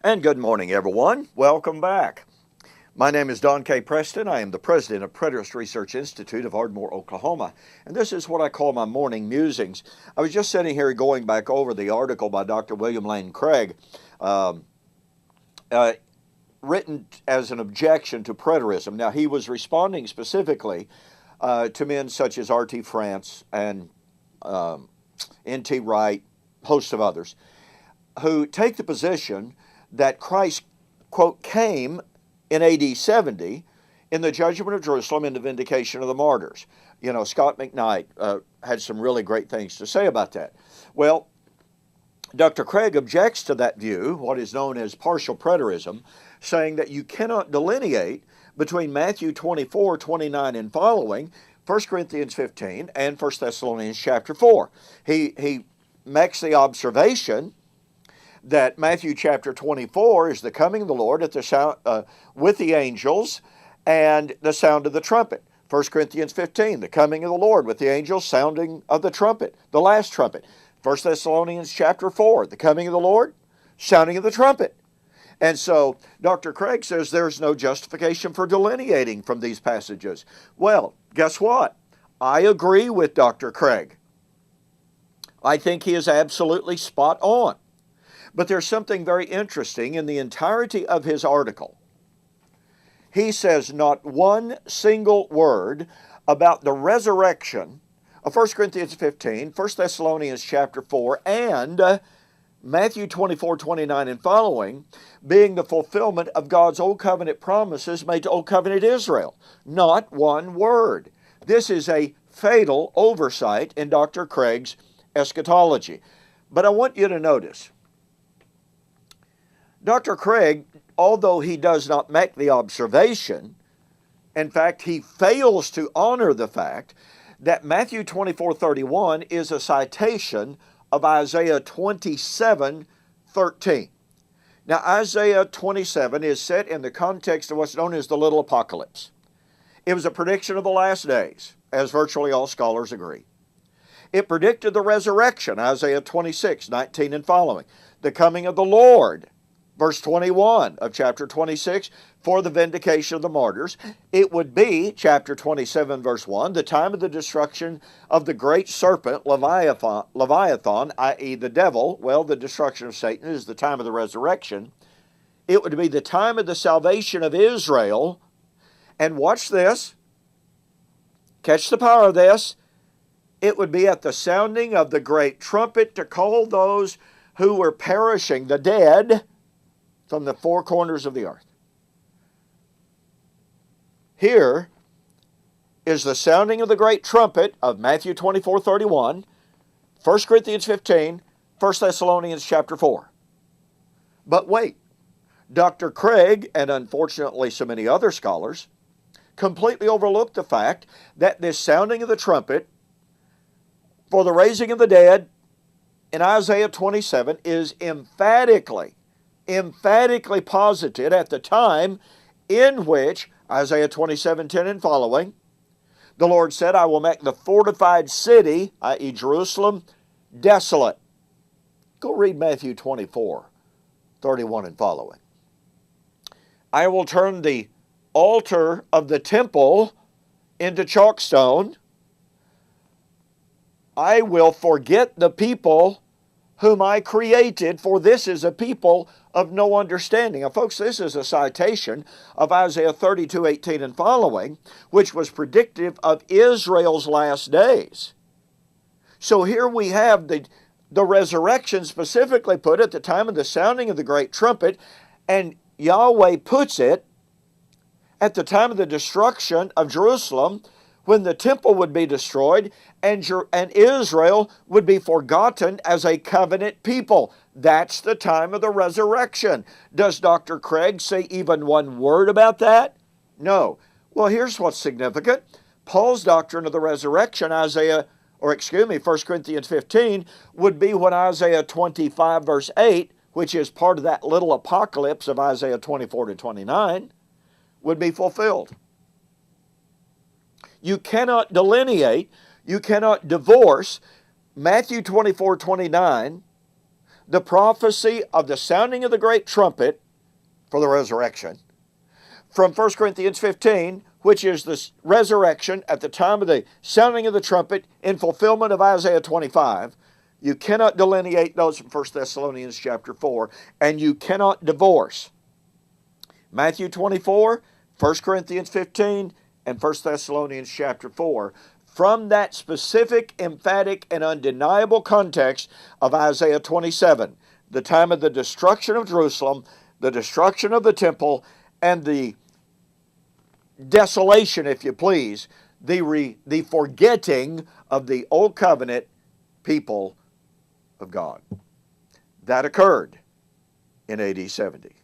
And good morning, everyone. Welcome back. My name is Don K. Preston. I am the president of Preterist Research Institute of Ardmore, Oklahoma. And this is what I call my morning musings. I was just sitting here going back over the article by Dr. William Lane Craig, written as an objection to preterism. Now, he was responding specifically to men such as R.T. France and N.T. Wright, hosts of others, who take the position that Christ, quote, came in AD 70 in the judgment of Jerusalem and the vindication of the martyrs. You know, Scott McKnight had some really great things to say about that. Well, Dr. Craig objects to that view, what is known as partial preterism, saying that you cannot delineate between Matthew 24, 29 and following, 1 Corinthians 15, and 1 Thessalonians chapter 4. He makes the observation that Matthew chapter 24 is the coming of the Lord at the sound, with the angels and the sound of the trumpet. 1 Corinthians 15, the coming of the Lord with the angels, sounding of the trumpet, the last trumpet. 1 Thessalonians chapter 4, the coming of the Lord, sounding of the trumpet. And so Dr. Craig says there's no justification for delineating from these passages. Well, guess what? I agree with Dr. Craig. I think he is absolutely spot on. But there's something very interesting in the entirety of his article. He says not one single word about the resurrection of 1 Corinthians 15, 1 Thessalonians chapter 4, and Matthew 24, 29 and following being the fulfillment of God's Old Covenant promises made to Old Covenant Israel. Not one word. This is a fatal oversight in Dr. Craig's eschatology. But I want you to notice, Dr. Craig, although he does not make the observation, in fact, he fails to honor the fact that Matthew 24:31 is a citation of Isaiah 27:13. Now, Isaiah 27 is set in the context of what's known as the Little Apocalypse. It was a prediction of the last days, as virtually all scholars agree. It predicted the resurrection, Isaiah 26:19 and following, the coming of the Lord, verse 21 of chapter 26, for the vindication of the martyrs. It would be, chapter 27, verse 1, the time of the destruction of the great serpent, Leviathan, i.e. the devil. Well, the destruction of Satan is the time of the resurrection. It would be the time of the salvation of Israel. And watch this. Catch the power of this. It would be at the sounding of the great trumpet to call those who were perishing, the dead, from the four corners of the earth. Here is the sounding of the great trumpet of Matthew 24:31, 1 Corinthians 15, 1 Thessalonians chapter 4. But wait, Dr. Craig, and unfortunately so many other scholars, completely overlooked the fact that this sounding of the trumpet for the raising of the dead in Isaiah 27 is emphatically posited at the time in which Isaiah 27:10 and following, the Lord said, I will make the fortified city, i.e. Jerusalem, desolate. Go read Matthew 24:31 and following. I will turn the altar of the temple into chalkstone. I will forget the people whom I created, for this is a people of no understanding. Now, folks, this is a citation of Isaiah 32:18 and following, which was predictive of Israel's last days. So here we have the resurrection specifically put at the time of the sounding of the great trumpet, and Yahweh puts it at the time of the destruction of Jerusalem, when the temple would be destroyed and Israel would be forgotten as a covenant people. That's the time of the resurrection. Does Dr. Craig say even one word about that? No. Well, here's what's significant. Paul's doctrine of the resurrection, 1 Corinthians 15, would be when Isaiah 25 verse 8, which is part of that little apocalypse of Isaiah 24-29, would be fulfilled. You cannot delineate, you cannot divorce Matthew 24:29, the prophecy of the sounding of the great trumpet for the resurrection, from 1 Corinthians 15, which is the resurrection at the time of the sounding of the trumpet in fulfillment of Isaiah 25. You cannot delineate those from 1 Thessalonians chapter 4, and you cannot divorce Matthew 24, 1 Corinthians 15, and 1 Thessalonians chapter 4 from that specific, emphatic, and undeniable context of Isaiah 27, the time of the destruction of Jerusalem, the destruction of the temple, and the desolation, if you please, the forgetting of the old covenant people of God. That occurred in AD 70.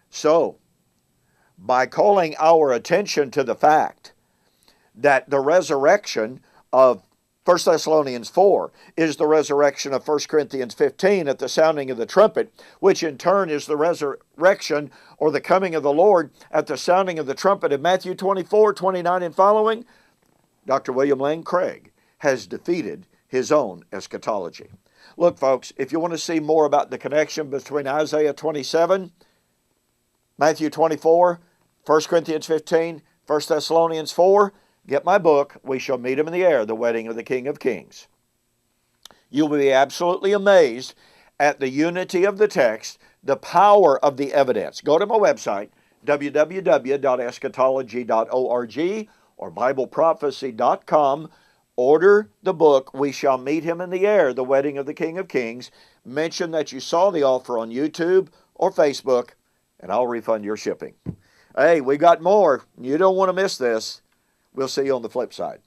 So, by calling our attention to the fact that the resurrection of 1 Thessalonians 4 is the resurrection of 1 Corinthians 15 at the sounding of the trumpet, which in turn is the resurrection or the coming of the Lord at the sounding of the trumpet of Matthew 24, 29 and following, Dr. William Lane Craig has defeated his own eschatology. Look, folks, if you want to see more about the connection between Isaiah 27, Matthew 24, 1 Corinthians 15, 1 Thessalonians 4, get my book, We Shall Meet Him in the Air, The Wedding of the King of Kings. You will be absolutely amazed at the unity of the text, the power of the evidence. Go to my website, www.eschatology.org or BibleProphecy.com. Order the book, We Shall Meet Him in the Air, The Wedding of the King of Kings. Mention that you saw the offer on YouTube or Facebook, and I'll refund your shipping. Hey, we got more. You don't want to miss this. We'll see you on the flip side.